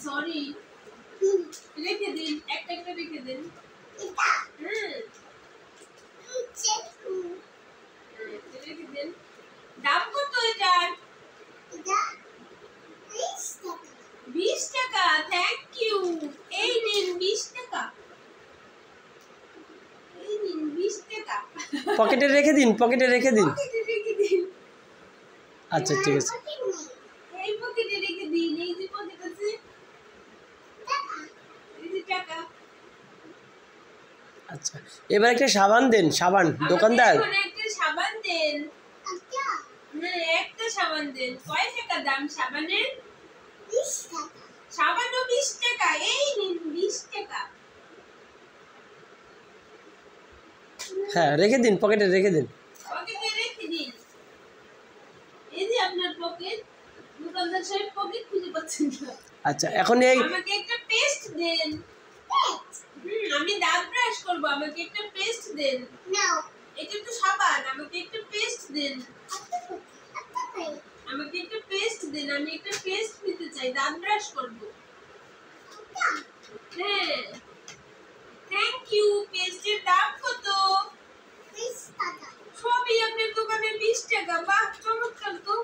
sorry রেখে দিন একটা একটা রেখে দিন রেখে দিন দাম কত এটার 20 টাকা থ্যাংক ইউ এই নিন 20 টাকা এই নিন 20 টাকা পকেটে রেখে দিন পকেটে রেখে দিন আচ্ছা ঠিক আছে এই পকেটে রেখে দিন এই যে পকেট আছে এই যে টাকা আচ্ছা এবার একটা সাবান দেন সাবান দোকানদার একটা সাবান দেন হ্যাঁ একটা সাবান দেন কয় টাকা দাম সাবানের 20 টাকা সাবানও 20 টাকা এই নিন 20 টাকা হ্যাঁ রেখে দিন পকেটে রেখে দিন পকেটে রেখে দিন এই যে আপনার পকেট দোকানদার সাহেব পকেট খুঁজে পাচ্ছেন না আচ্ছা এখন এই আমাকে একটা পেস্ট দেন আমি দাঁত ব্রাশ করব আমাকে একটা পেস্ট দেন নাও এটা তো সাবান আমাকে একটা পেস্ট দেন আমাকে একটা পেস্ট দেন আমি একটা পেস্ট নিতে চাই দাঁত ব্রাশ করব হ্যাঁ থ্যাংক ইউ পেস্টের দাম কত 20 টাকা সবই আপনার দোকানে 20 টাকা বাহ চমৎকার তো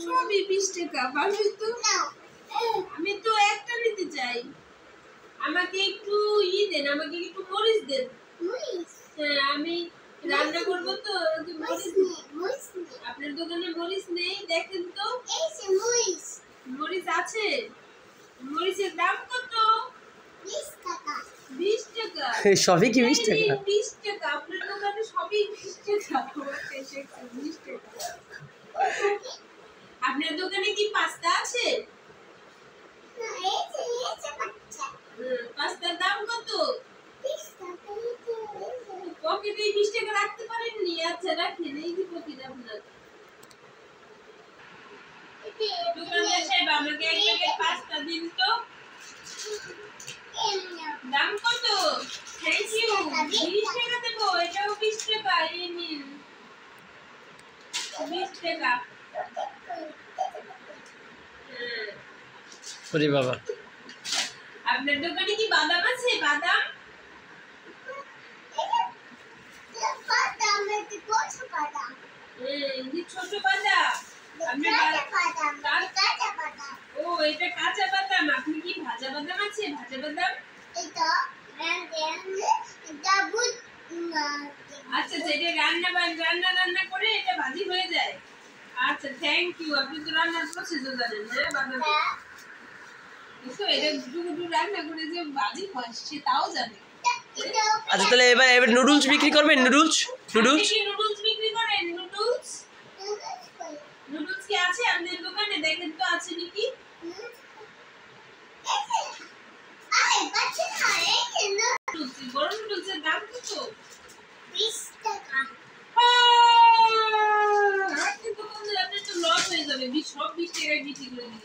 সবই 20 টাকা ভালোই তো আমি তো একটা নিতে চাই আমাকে একটু দেন আমাকে একটু মরিচ দেন হ্যাঁ আমি রান্না করবো তো মরিচ আপনার দোকানে মরিচ নেই দেখেন তো মরিচ আছে মরিচের দাম কত 20 টাকা 20 টাকা সবই কি 20 টাকা 20 টাকা আপনার দোকানে সবই 20 টাকা 20 টাকা আপনার দোকানে কি পাস্তা আছে না পাস্তার দাম কত 20 টাকা পকেটে 20 টাকা রাখতে পারেননি আচ্ছা রাখেন এই যে পকেট আপনার দোকানদার সাহেব আমাকে এক প্যাকেট পাস্তা দিন তো দাম কত থ্যাংক ইউ 20 টাকা দেবো এটাও 20 টাকা এই নিন 20 টাকা ওরে বাবা আপনার দোকানে কি বাদাম আছে বাদাম ছোট বাদাম ও এটা কাঁচা বাদাম আপনি কি ভাজা বাদাম আছে ভাজা বাদাম আচ্ছা যেটা রান্না করে এটা ভাজি হয়ে যায় আচ্ছা থ্যাংক ইউ আপনি তো রান্নার প্রসেসও জানেন হ্যাঁ বাদাম এটা দুটো রান্না করে যে ভাজি হয় সে তাও জানে আচ্ছা তাহলে এবার নুডলস বিক্রি করবেন নুডলস বিক্রি করেন নুডলস কি আছে আপনাদের দোকানে দেখেন তো আছে নাকি বড় নুডলসের দাম কত 20 টাকা আপনি দোকানে আপনি তো লস হয়ে যাবে সব 20 টাকায় বিক্রি করে